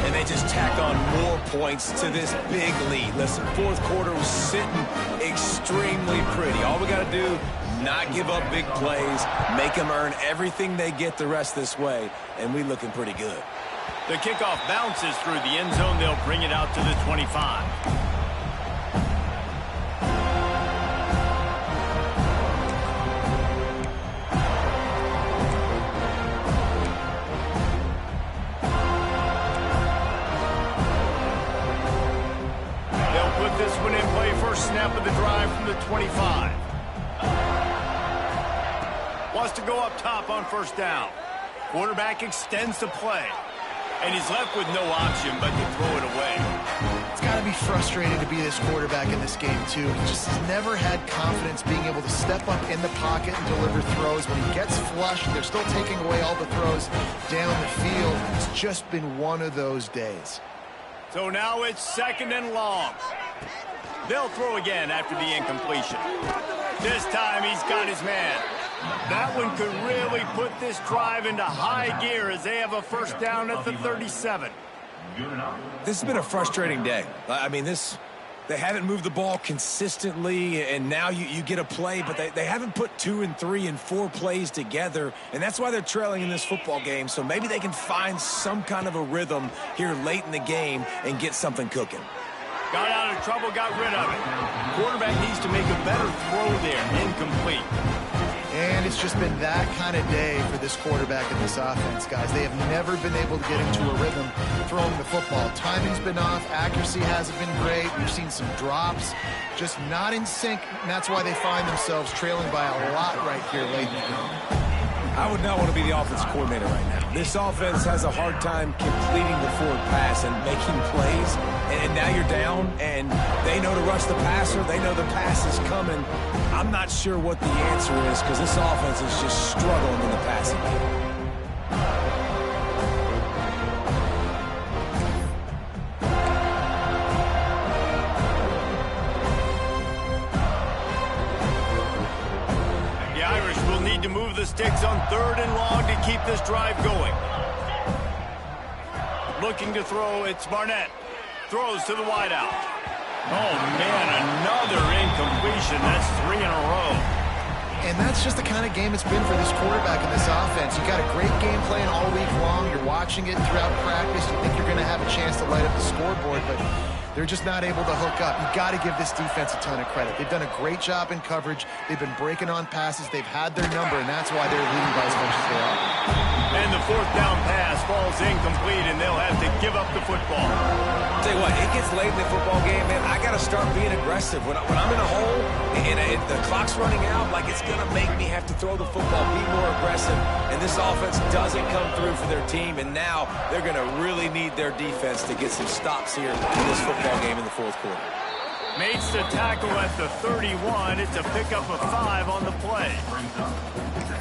And they just tack on more points to this big lead. Listen, fourth quarter was sitting extremely pretty. All we got to do, not give up big plays, make them earn everything they get the rest this way, and we looking pretty good. The kickoff bounces through the end zone. They'll bring it out to the 25. This one in play, first snap of the drive from the 25. Wants to go up top on first down. Quarterback extends the play. And he's left with no option but to throw it away. It's got to be frustrating to be this quarterback in this game, too. He just has never had confidence being able to step up in the pocket and deliver throws. When he gets flushed, they're still taking away all the throws down the field. It's just been one of those days. So now it's second and long. They'll throw again after the incompletion. This time he's got his man. That one could really put this drive into high gear as they have a first down at the 37. This has been a frustrating day. I mean, they haven't moved the ball consistently, and now you get a play, but they haven't put 2 and 3 and 4 plays together, and that's why they're trailing in this football game. So maybe they can find some kind of a rhythm here late in the game and get something cooking. Got out of trouble, got rid of it. Quarterback needs to make a better throw there. Incomplete. And it's just been that kind of day for this quarterback in this offense, guys. They have never been able to get into a rhythm throwing the football. Timing's been off. Accuracy hasn't been great. We've seen some drops. Just not in sync, and that's why they find themselves trailing by a lot right here late in the game. I would not want to be the offensive coordinator right now. This offense has a hard time completing the forward pass and making plays. And now you're down, and they know to rush the passer. They know the pass is coming. I'm not sure what the answer is because this offense is just struggling in the passing game. To move the sticks on third and long to keep this drive going. Looking to throw, it's Barnett. Throws to the wideout. Oh, man, another incompletion. That's 3 in a row. And that's just the kind of game it's been for this quarterback in this offense. You got a great game plan all week long. You're watching it throughout practice. You think you're going to have a chance to light up the scoreboard, but they're just not able to hook up. You've got to give this defense a ton of credit. They've done a great job in coverage. They've been breaking on passes. They've had their number, and that's why they're leading by as much as they are. And the fourth down pass falls incomplete, and they'll have to give up the football. Tell you what, it gets late in the football game, man. I got to start being aggressive. When I'm in a hole and the clock's running out, like it's going to make me have to throw the football, be more aggressive. And this offense doesn't come through for their team, and now they're going to really need their defense to get some stops here in this football game in the fourth quarter. Makes the tackle at the 31. It's a pickup of 5 on the play.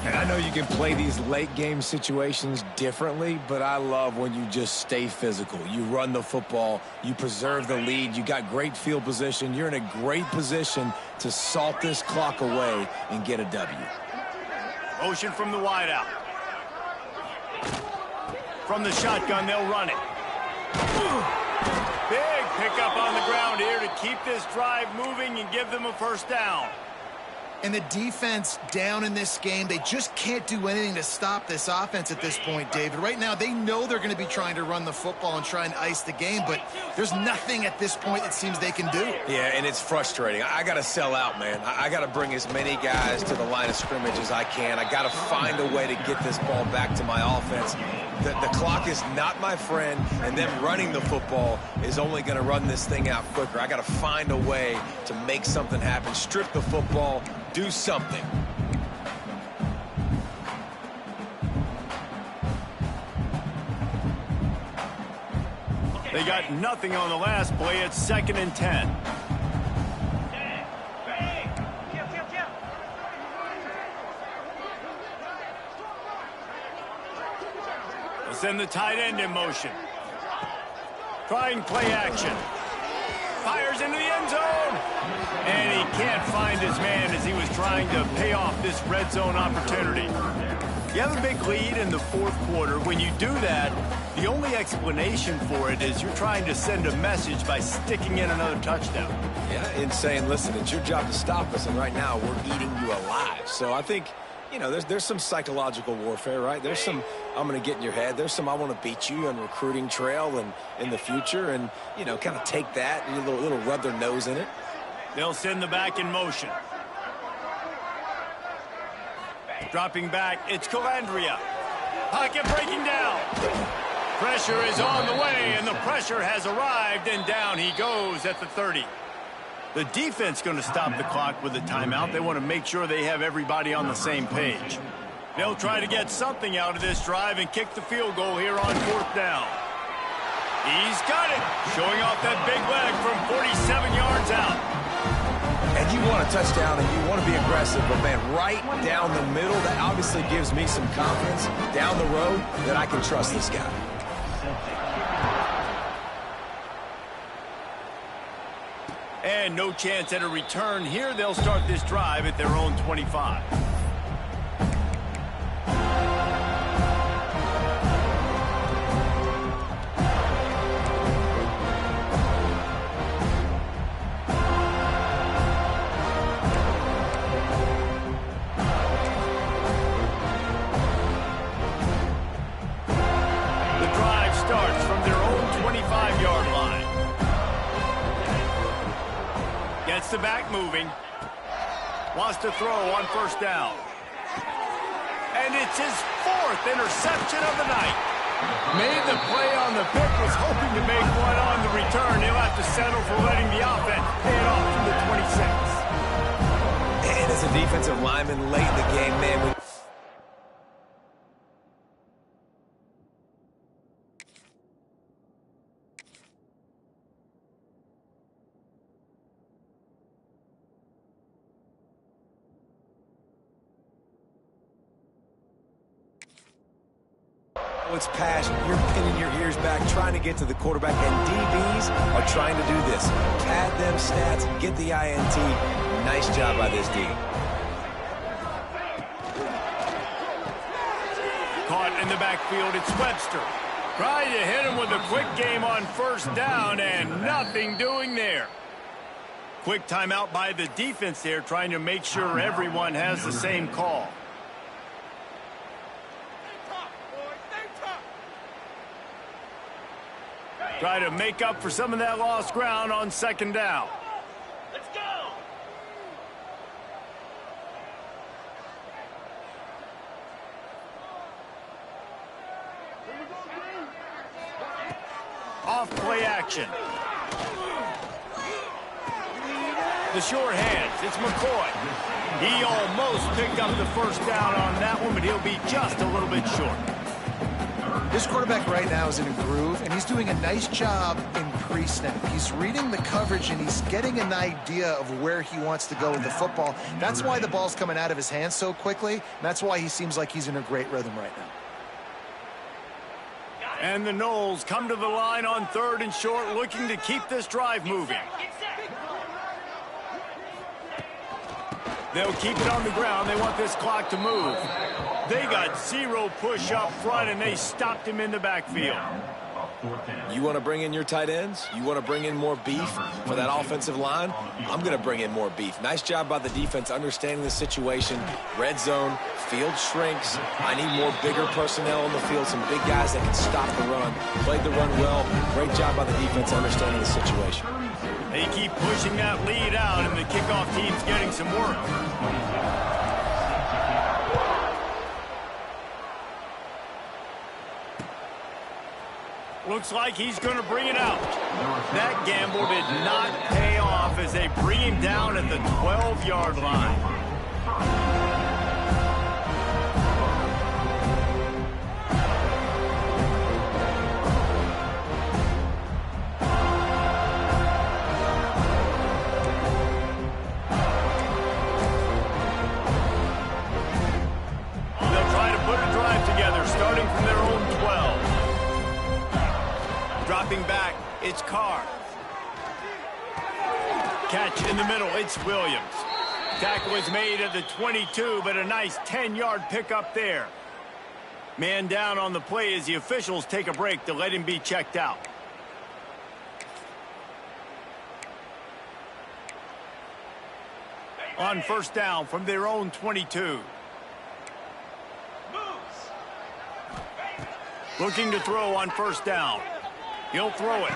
And I know you can play these late game situations differently, but I love when you just stay physical. You run the football, you preserve the lead, you got great field position. You're in a great position to salt this clock away and get a W. Motion from the wideout. From the shotgun, they'll run it. Big pickup on the ground here to keep this drive moving and give them a first down. And the defense down in this game, they just can't do anything to stop this offense at this point, David. Right now, they know they're going to be trying to run the football and try and ice the game, but there's nothing at this point it seems they can do. Yeah, and it's frustrating. I got to sell out, man. I got to bring as many guys to the line of scrimmage as I can. I got to find a way to get this ball back to my offense. The clock is not my friend, and them running the football is only going to run this thing out quicker. I got to find a way to make something happen, strip the football, do something. They got nothing on the last play. It's 2nd and 10. They'll send the tight end in motion. Trying play action. Fires into the end zone. And he can't find his man as he was trying to pay off this red zone opportunity. You have a big lead in the 4th quarter. When you do that, the only explanation for it is you're trying to send a message by sticking in another touchdown. Yeah, and saying, listen, it's your job to stop us, and right now we're eating you alive. So I think, you know, there's some psychological warfare, right? There's some, I'm going to get in your head. There's some, I want to beat you on recruiting trail and in the future, and, you know, kind of take that and a little rub their nose in it. They'll send the back in motion. Dropping back, it's Calandria. Pocket breaking down. Pressure is on the way, and the pressure has arrived, and down he goes at the 30. The defense going to stop the clock with a timeout. They want to make sure they have everybody on the same page. They'll try to get something out of this drive and kick the field goal here on 4th down. He's got it, showing off that big leg from 47 yards out. And you want a touchdown and you want to be aggressive, but, man, right down the middle, that obviously gives me some confidence down the road that I can trust this guy. And no chance at a return here. They'll start this drive at their own 25. Starts from their own 25-yard line. Gets the back moving. Wants to throw on 1st down. And it's his 4th interception of the night. Made the play on the pick, was hoping to make one on the return. He'll have to settle for letting the offense pay it off from the 26. And as a defensive lineman late in the game, man, it's passion. You're pinning your ears back, trying to get to the quarterback, and DBs are trying to do this. Pad them stats, get the INT. Nice job by this D. Caught in the backfield, it's Webster. Trying to hit him with a quick game on 1st down, and nothing doing there. Quick timeout by the defense there, trying to make sure everyone has the same call. Try to make up for some of that lost ground on 2nd down. Let's go! Off play action. The short hands, it's McCoy. He almost picked up the 1st down on that one, but he'll be just a little bit short. This quarterback right now is in a groove, and he's doing a nice job in pre-snap. He's reading the coverage, and he's getting an idea of where he wants to go with the football. That's why the ball's coming out of his hands so quickly, and that's why he seems like he's in a great rhythm right now. And the Noles come to the line on 3rd and short, looking to keep this drive moving. They'll keep it on the ground. They want this clock to move. They got 0 push up front, and they stopped him in the backfield. You want to bring in your tight ends? You want to bring in more beef for that offensive line? I'm going to bring in more beef. Nice job by the defense understanding the situation. Red zone, field shrinks. I need more bigger personnel on the field, some big guys that can stop the run. Played the run well. Great job by the defense understanding the situation. They keep pushing that lead out, and the kickoff team's getting some work. Looks like he's going to bring it out. That gamble did not pay off as they bring him down at the 12-yard line. They'll try to put a drive together, starting from their own 12. Dropping back, it's Carr. Catch in the middle, it's Williams. Tackle was made at the 22, but a nice 10-yard pickup there. Man down on the play as the officials take a break to let him be checked out. On first down from their own 22. Looking to throw on first down. He'll throw it.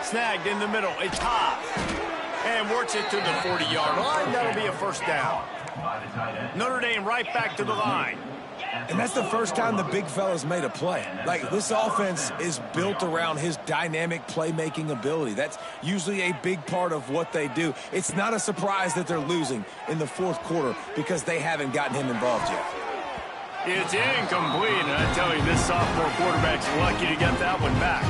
Snagged in the middle. It's Haas. And works it to the 40-yard line. That'll be a first down. Notre Dame right back to the line. And that's the first time the big fella's made a play. Like, this offense is built around his dynamic playmaking ability. That's usually a big part of what they do. It's not a surprise that they're losing in the fourth quarter because they haven't gotten him involved yet. It's incomplete, and I tell you, this sophomore quarterback's lucky to get that one back.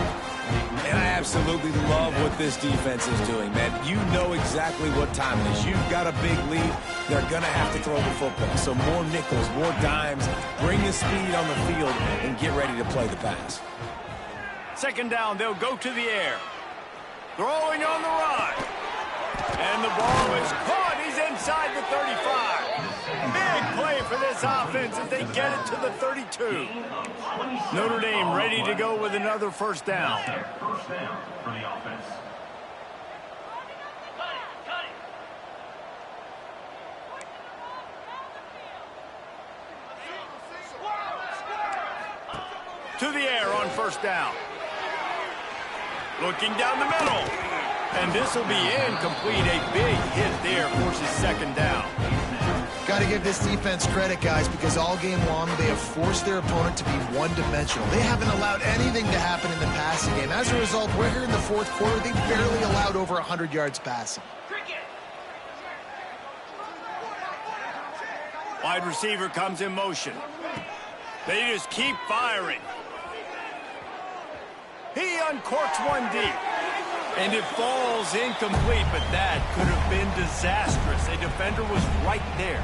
And I absolutely love what this defense is doing, man. You know exactly what time it is. You've got a big lead. They're going to have to throw the football. So more nickels, more dimes. Bring the speed on the field and get ready to play the pass. Second down, they'll go to the air. Throwing on the run. And the ball is caught. He's inside the 35. Big play for this offense as they get it to the 32. Notre Dame ready to go with another first down. First down for the offense. To the air on first down. Looking down the middle. And this will be incomplete. A big hit there forces second down. Got to give this defense credit, guys, because all game long they have forced their opponent to be one-dimensional. They haven't allowed anything to happen in the passing game. As a result, we're here in the fourth quarter. They barely allowed over 100 yards passing. Wide receiver comes in motion. They just keep firing. He uncorks one deep. And it falls incomplete, but that could have been disastrous. A defender was right there.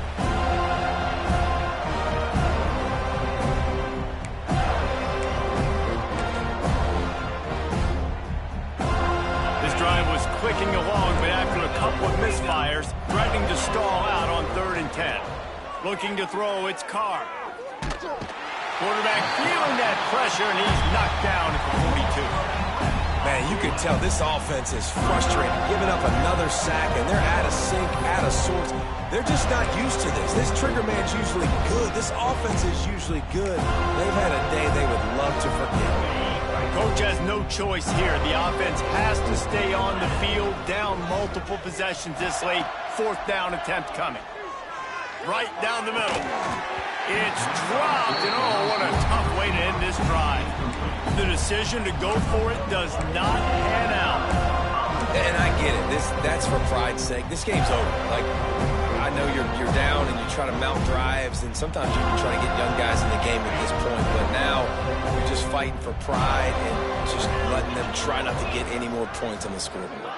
This drive was clicking along, but after a couple of misfires, threatening to stall out on 3rd and 10. Looking to throw, it's Carr. Quarterback feeling that pressure, and he's knocked down at the 42. Man, you can tell this offense is frustrated, giving up another sack, and they're out of sync, out of sorts. They're just not used to this. This trigger man's usually good. This offense is usually good. They've had a day they would love to forget. Coach has no choice here. The offense has to stay on the field, down multiple possessions this late. 4th down attempt coming. Right down the middle. It's dropped, and oh, what a tough way to end this drive. The decision to go for it does not pan out. And I get it. That's for pride's sake. This game's over. Like, I know you're down and you try to mount drives, and sometimes you can try to get young guys in the game at this point, but now you're just fighting for pride and just letting them try not to get any more points on the scoreboard.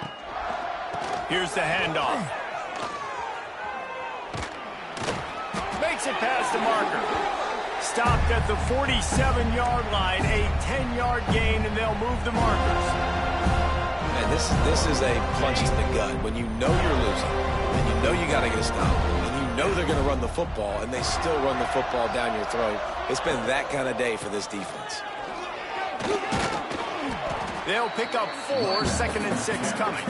Here's the handoff. Makes it past the marker. Stopped at the 47-yard line, a 10-yard gain, and they'll move the markers. Man, this is a punch in the gut. When you know you're losing, and you know you got to get a stop, and you know they're going to run the football, and they still run the football down your throat. It's been that kind of day for this defense. They'll pick up 4, 2nd and 6 coming.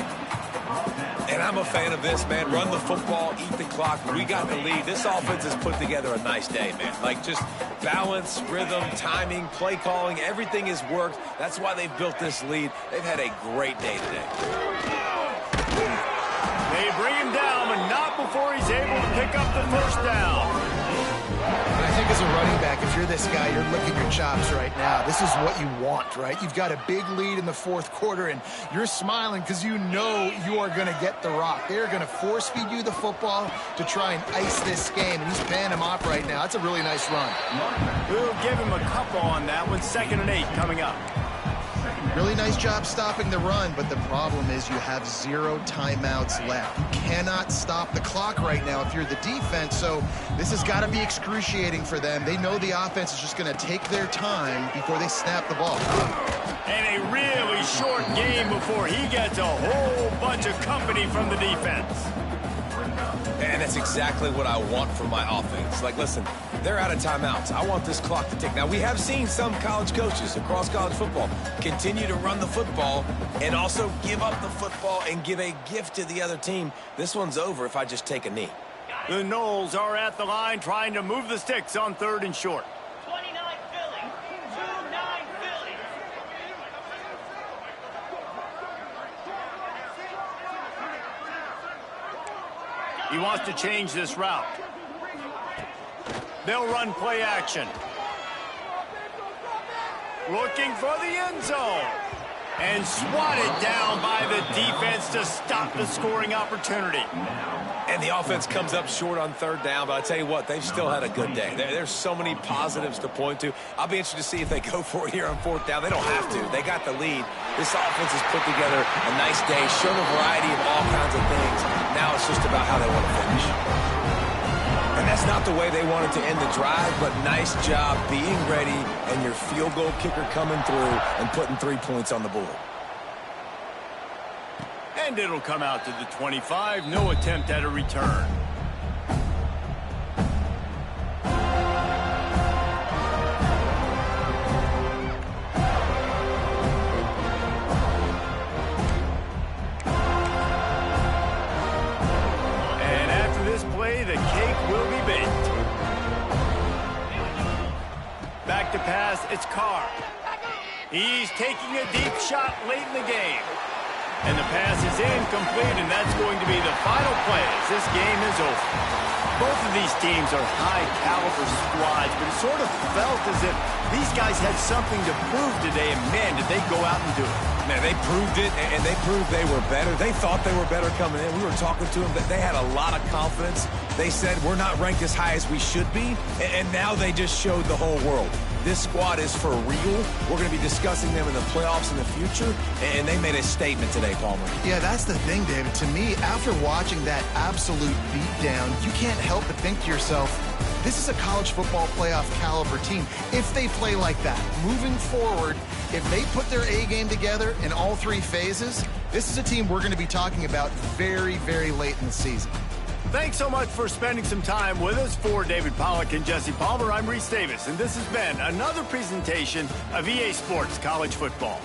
And I'm a fan of this, man. Run the football, eat the clock. We got the lead. This offense has put together a nice day, man. Like, just balance, rhythm, timing, play calling, everything has worked. That's why they've built this lead. They've had a great day today. They bring him down, but not before he's able to pick up the first down. And I think as a running back, if you're this guy, you're licking your chops right now. This is what you want, right? You've got a big lead in the fourth quarter, and you're smiling because you know you are going to get the rock. They're going to force feed you the football to try and ice this game, and he's paying him off right now. That's a really nice run. We'll give him a couple on that one. 2nd and 8 coming up. Really nice job stopping the run, but the problem is you have 0 timeouts left. You cannot stop the clock right now if you're the defense, so this has got to be excruciating for them. They know the offense is just going to take their time before they snap the ball. And a really short game before he gets a whole bunch of company from the defense. And that's exactly what I want from my offense. Like, listen, they're out of timeouts. I want this clock to tick. Now, we have seen some college coaches across college football continue to run the football and also give up the football and give a gift to the other team. This one's over if I just take a knee. The Noles are at the line trying to move the sticks on 3rd and short. 29 Philly. 2-9 Philly. He wants to change this route. They'll run play action. Looking for the end zone. And swatted down by the defense to stop the scoring opportunity. And the offense comes up short on 3rd down, but I tell you what, they've still had a good day. There's so many positives to point to. I'll be interested to see if they go for it here on 4th down. They don't have to. They got the lead. This offense has put together a nice day, shown a variety of all kinds of things. Now it's just about how they want to finish. And that's not the way they wanted to end the drive, but nice job being ready and your field goal kicker coming through and putting 3 points on the board. And it'll come out to the 25. No attempt at a return. And after this play, the cake will be baked. Back to pass, it's Carr. He's taking a deep shot late in the game. And the pass is incomplete, and that's going to be the final play as this game is over. Both of these teams are high-caliber squads, but it sort of felt as if these guys had something to prove today, and man, did they go out and do it. Man, they proved it, and they proved they were better. They thought they were better coming in. We were talking to them that they had a lot of confidence. They said, we're not ranked as high as we should be, and now they just showed the whole world. This squad is for real. We're going to be discussing them in the playoffs in the future, and they made a statement today, Palmer. Yeah, that's the thing, David. To me, after watching that absolute beatdown, you can't help but think to yourself, this is a college football playoff caliber team. If they play like that, moving forward, if they put their A game together in all 3 phases, this is a team we're going to be talking about very, very late in the season. Thanks so much for spending some time with us. For David Pollack and Jesse Palmer, I'm Reese Davis, and this has been another presentation of EA Sports College Football.